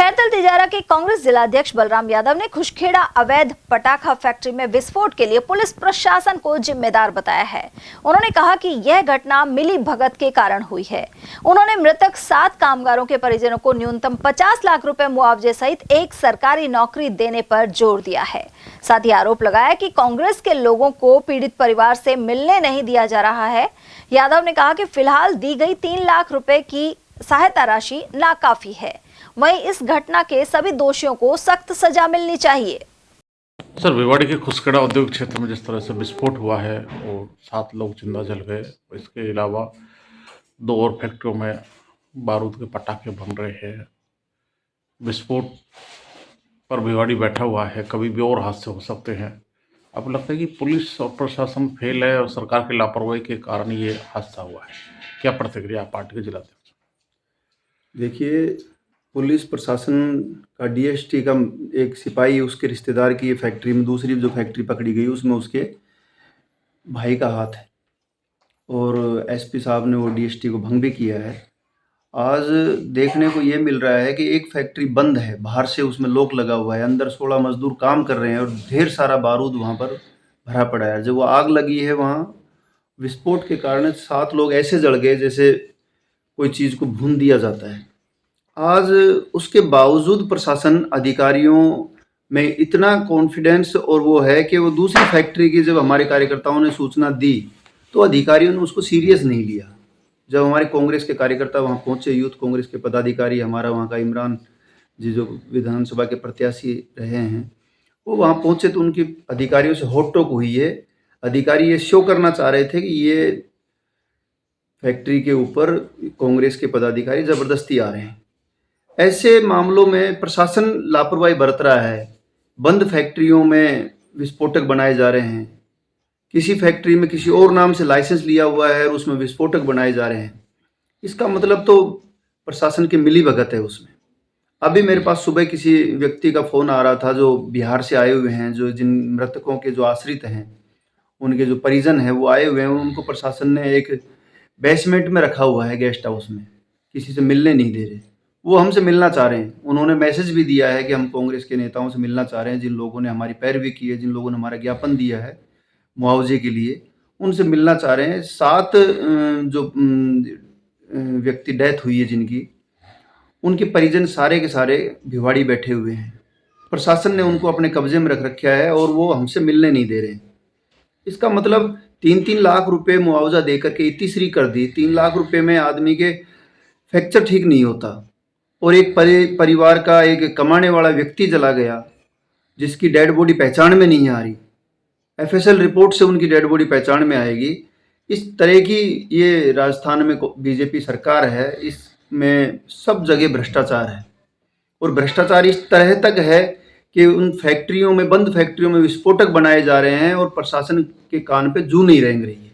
खैरतल तिजारा के कांग्रेस जिलाध्यक्ष बलराम यादव ने खुशखेड़ा अवैध पटाखा फैक्ट्री में विस्फोट के लिए पुलिस प्रशासन को जिम्मेदार बताया है। उन्होंने कहा कि यह घटना मिली भगत के कारण हुई है। उन्होंने मृतक 7 कामगारों के परिजनों को न्यूनतम 50 लाख रुपए मुआवजे सहित एक सरकारी नौकरी देने पर जोर दिया है। साथ ही आरोप लगाया कि कांग्रेस के लोगों को पीड़ित परिवार से मिलने नहीं दिया जा रहा है। यादव ने कहा कि फिलहाल दी गई 3 लाख रुपए की सहायता राशि नाकाफी है। वहीं इस घटना के सभी दोषियों को सख्त सजा मिलनी चाहिए। सर, भिवाड़ी के खुसखेड़ा औद्योगिक क्षेत्र में जिस तरह से विस्फोट हुआ है और 7 लोग जिंदा जल गए, इसके अलावा 2 और फैक्ट्रियों में बारूद के पटाखे बन रहे हैं। विस्फोट पर भिवाड़ी बैठा हुआ है, कभी भी और हादसे हो सकते हैं। अब लगता है कि पुलिस और प्रशासन फेल है और सरकार की लापरवाही के कारण ये हादसा हुआ है। क्या प्रतिक्रिया पार्टी के जिलाध्यक्ष? देखिए, पुलिस प्रशासन का डीएसटी का एक सिपाही उसके रिश्तेदार की फैक्ट्री में, दूसरी जो फैक्ट्री पकड़ी गई उसमें उसके भाई का हाथ है और एसपी साहब ने वो डीएसटी को भंग भी किया है। आज देखने को ये मिल रहा है कि एक फैक्ट्री बंद है, बाहर से उसमें लॉक लगा हुआ है, अंदर 16 मजदूर काम कर रहे हैं और ढेर सारा बारूद वहाँ पर भरा पड़ा है। जब वो आग लगी है, वहाँ विस्फोट के कारण 7 लोग ऐसे जल गए जैसे कोई चीज़ को भून दिया जाता है। आज उसके बावजूद प्रशासन अधिकारियों में इतना कॉन्फिडेंस और वो है कि वो दूसरी फैक्ट्री की जब हमारे कार्यकर्ताओं ने सूचना दी तो अधिकारियों ने उसको सीरियस नहीं लिया। जब हमारे कांग्रेस के कार्यकर्ता वहाँ पहुँचे, यूथ कांग्रेस के पदाधिकारी, हमारा वहाँ का इमरान जी जो विधानसभा के प्रत्याशी रहे हैं, वो वहाँ पहुँचे तो उनकी अधिकारियों से होट टोक हुई है। अधिकारी ये शो करना चाह रहे थे कि ये फैक्ट्री के ऊपर कांग्रेस के पदाधिकारी ज़बरदस्ती आ रहे हैं। ऐसे मामलों में प्रशासन लापरवाही बरत रहा है। बंद फैक्ट्रियों में विस्फोटक बनाए जा रहे हैं। किसी फैक्ट्री में किसी और नाम से लाइसेंस लिया हुआ है और उसमें विस्फोटक बनाए जा रहे हैं। इसका मतलब तो प्रशासन की मिलीभगत है उसमें। अभी मेरे पास सुबह किसी व्यक्ति का फ़ोन आ रहा था जो बिहार से आए हुए हैं, जो जिन मृतकों के जो आश्रित हैं, उनके जो परिजन हैं वो आए हुए हैं। उनको प्रशासन ने एक बेसमेंट में रखा हुआ है, गेस्ट हाउस में, किसी से मिलने नहीं दे रहे। वो हमसे मिलना चाह रहे हैं। उन्होंने मैसेज भी दिया है कि हम कांग्रेस के नेताओं से मिलना चाह रहे हैं, जिन लोगों ने हमारी पैरवी की है, जिन लोगों ने हमारा ज्ञापन दिया है मुआवजे के लिए, उनसे मिलना चाह रहे हैं। 7 जो व्यक्ति डेथ हुई है जिनकी, उनके परिजन सारे के सारे भिवाड़ी बैठे हुए हैं। प्रशासन ने उनको अपने कब्जे में रख रखा है और वो हमसे मिलने नहीं दे रहे। इसका मतलब 3-3 लाख रुपए मुआवजा देकर के इतिश्री कर दी। 3 लाख रुपए में आदमी के फ्रैक्चर ठीक नहीं होता और एक परिवार का एक कमाने वाला व्यक्ति चला गया जिसकी डेड बॉडी पहचान में नहीं आ रही। एफएसएल रिपोर्ट से उनकी डेड बॉडी पहचान में आएगी। इस तरह की ये राजस्थान में बीजेपी सरकार है, इसमें सब जगह भ्रष्टाचार है और भ्रष्टाचार इस तरह तक है कि उन फैक्ट्रियों में, बंद फैक्ट्रियों में विस्फोटक बनाए जा रहे हैं और प्रशासन के कान पे जू नहीं रेंग रही है।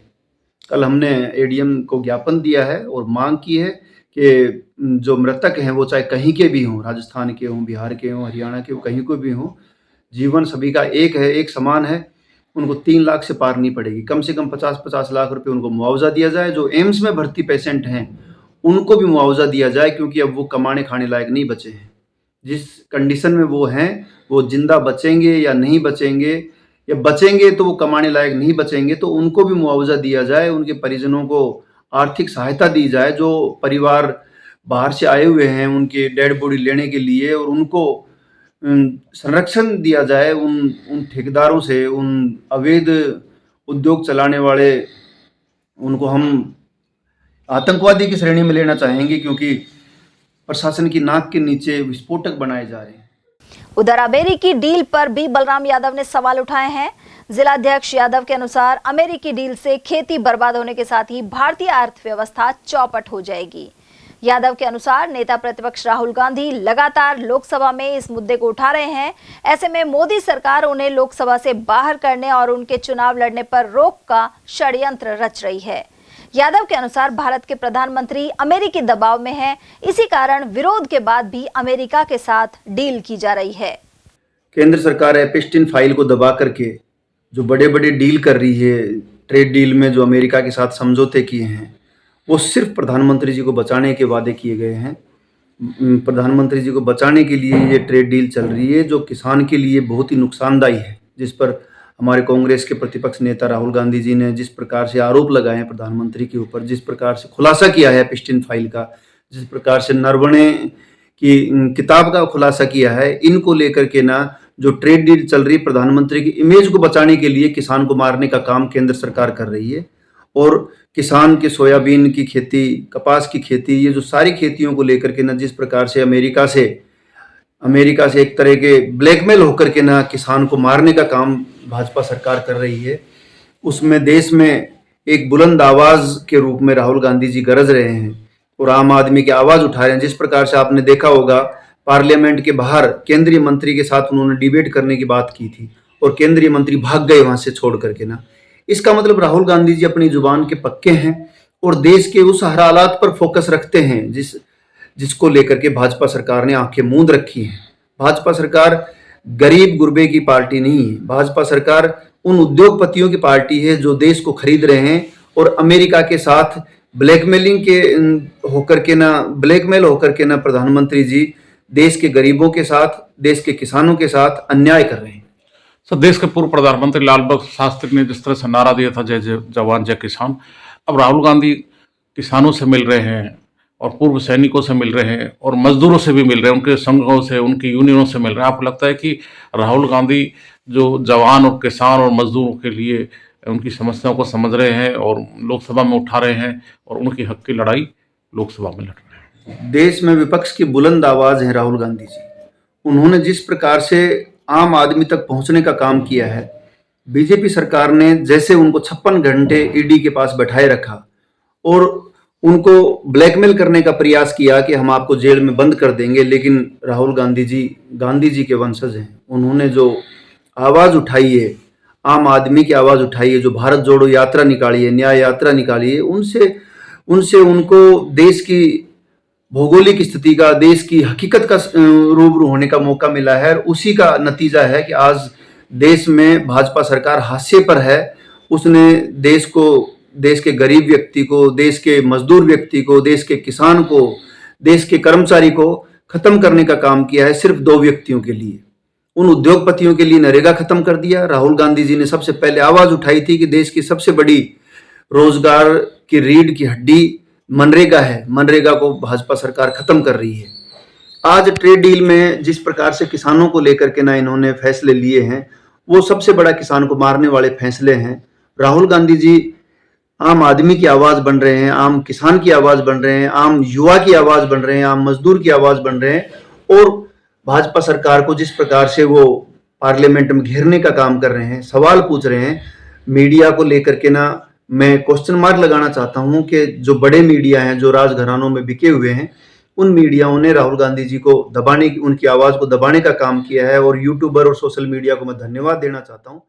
कल हमने एडीएम को ज्ञापन दिया है और मांग की है कि जो मृतक हैं वो चाहे कहीं के भी हों, राजस्थान के हों, बिहार के हों, हरियाणा के हों, कहीं को भी हों, जीवन सभी का एक है, एक समान है। उनको 3 लाख से पार नहीं पड़ेगी। कम से कम 50-50 लाख रुपए उनको मुआवजा दिया जाए। जो एम्स में भर्ती पेशेंट हैं उनको भी मुआवजा दिया जाए, क्योंकि अब वो कमाने खाने लायक नहीं बचे हैं। जिस कंडीशन में वो हैं, वो जिंदा बचेंगे या नहीं बचेंगे, या बचेंगे तो वो कमाने लायक नहीं बचेंगे, तो उनको भी मुआवजा दिया जाए। उनके परिजनों को आर्थिक सहायता दी जाए। जो परिवार बाहर से आए हुए हैं उनके डेड बॉडी लेने के लिए, और उनको संरक्षण दिया जाए उन ठेकेदारों से, उन अवैध उद्योग चलाने वाले, उनको हम आतंकवादी की श्रेणी में लेना चाहेंगे, क्योंकि प्रशासन की नाक के नीचे विस्फोटक बनाए जा रहे हैं। उधर अमेरिकी डील पर भी बलराम यादव ने सवाल उठाए हैं। जिलाध्यक्ष यादव के अनुसार अमेरिकी डील से खेती बर्बाद होने के साथ ही भारतीय अर्थव्यवस्था चौपट हो जाएगी। यादव के अनुसार नेता प्रतिपक्ष राहुल गांधी लगातार लोकसभा में इस मुद्दे को उठा रहे हैं। ऐसे में मोदी सरकार उन्हें लोकसभा से बाहर करने और उनके चुनाव लड़ने पर रोक का षड्यंत्र रच रही है। यादव के अनुसार भारत के प्रधानमंत्री अमेरिकी दबाव में हैं, इसी कारण विरोध के बाद भी अमेरिका के साथ डील की जा रही है। केंद्र सरकार एपिस्टिन फाइल को दबा करके जो बड़े बड़े डील कर रही है, ट्रेड डील में जो अमेरिका के साथ समझौते किए हैं, वो सिर्फ प्रधानमंत्री जी को बचाने के वादे किए गए हैं। प्रधानमंत्री जी को बचाने के लिए ये ट्रेड डील चल रही है, जो किसान के लिए बहुत ही नुकसानदायी है, जिस पर हमारे कांग्रेस के प्रतिपक्ष नेता राहुल गांधी जी ने जिस प्रकार से आरोप लगाए हैं प्रधानमंत्री के ऊपर, जिस प्रकार से खुलासा किया है एप्स्टीन फाइल का, जिस प्रकार से नरवणे की किताब का खुलासा किया है, इनको लेकर के ना जो ट्रेड डील चल रही है, प्रधानमंत्री की इमेज को बचाने के लिए किसान को मारने का काम केंद्र सरकार कर रही है। और किसान के सोयाबीन की खेती, कपास की खेती, ये जो सारी खेतियों को लेकर के ना जिस प्रकार से अमेरिका से एक तरह के ब्लैकमेल होकर के ना किसान को मारने का काम भाजपा सरकार कर रही है, उसमें देश में एक बुलंद आवाज के रूप में राहुल गांधी जी गरज रहे हैं और आम आदमी की आवाज उठा रहे हैं। जिस प्रकार से आपने देखा होगा पार्लियामेंट के बाहर केंद्रीय मंत्री के साथ उन्होंने डिबेट करने की बात की थी और केंद्रीय मंत्री भाग गए वहां से छोड़ करके ना। इसका मतलब राहुल गांधी जी अपनी जुबान के पक्के हैं और देश के उस हर हालात पर फोकस रखते हैं जिसको लेकर के भाजपा सरकार ने आंखें मूंद रखी हैं। भाजपा सरकार गरीब गुरबे की पार्टी नहीं है, भाजपा सरकार उन उद्योगपतियों की पार्टी है जो देश को खरीद रहे हैं और अमेरिका के साथ ब्लैकमेल होकर के ना प्रधानमंत्री जी देश के गरीबों के साथ, देश के किसानों के साथ अन्याय कर रहे हैं। सर, देश के पूर्व प्रधानमंत्री लाल बहादुर शास्त्री ने जिस तरह से नारा दिया था जय जय जवान जय किसान, अब राहुल गांधी किसानों से मिल रहे हैं और पूर्व सैनिकों से मिल रहे हैं और मजदूरों से भी मिल रहे हैं, उनके संघों से, उनकी यूनियनों से मिल रहे हैं। आपको लगता है कि राहुल गांधी जो जवान और किसान और मजदूरों के लिए उनकी समस्याओं को समझ रहे हैं और लोकसभा में उठा रहे हैं और उनकी हक की लड़ाई लोकसभा में लड़ रहे हैं? देश में विपक्ष की बुलंद आवाज है राहुल गांधी जी। उन्होंने जिस प्रकार से आम आदमी तक पहुंचने का काम किया है, बीजेपी सरकार ने जैसे उनको 56 घंटे ईडी के पास बैठाए रखा और उनको ब्लैकमेल करने का प्रयास किया कि हम आपको जेल में बंद कर देंगे, लेकिन राहुल गांधी जी के वंशज हैं। उन्होंने जो आवाज उठाई है, आम आदमी की आवाज उठाई है, जो भारत जोड़ो यात्रा निकाली है, न्याय यात्रा निकाली है, उनसे उनको देश की भौगोलिक स्थिति का, देश की हकीकत का रूबरू होने का मौका मिला है। और उसी का नतीजा है कि आज देश में भाजपा सरकार हाशिए पर है। उसने देश के गरीब व्यक्ति को, देश के मजदूर व्यक्ति को, देश के किसान को, देश के कर्मचारी को खत्म करने का काम किया है सिर्फ 2 व्यक्तियों के लिए। उन उद्योगपतियों के लिए नरेगा खत्म कर दिया। राहुल गांधी जी ने सबसे पहले आवाज उठाई थी कि देश की सबसे बड़ी रोजगार की रीढ़ की हड्डी मनरेगा है, मनरेगा को भाजपा सरकार खत्म कर रही है। आज ट्रेड डील में जिस प्रकार से किसानों को लेकर के ना इन्होंने फैसले लिए हैं, वो सबसे बड़ा किसान को मारने वाले फैसले हैं। राहुल गांधी जी आम आदमी की आवाज बन रहे हैं, आम किसान की आवाज बन रहे हैं, आम युवा की आवाज बन रहे हैं, आम मजदूर की आवाज बन रहे हैं और भाजपा सरकार को जिस प्रकार से वो पार्लियामेंट में घेरने का काम कर रहे हैं, सवाल पूछ रहे हैं, मीडिया को लेकर के ना मैं क्वेश्चन मार्क लगाना चाहता हूं कि जो बड़े मीडिया हैं, जो राजघरानों में बिके हुए हैं, उन मीडियाओं ने राहुल गांधी जी को उनकी आवाज को दबाने का काम किया है। और यूट्यूबर और सोशल मीडिया को मैं धन्यवाद देना चाहता हूं।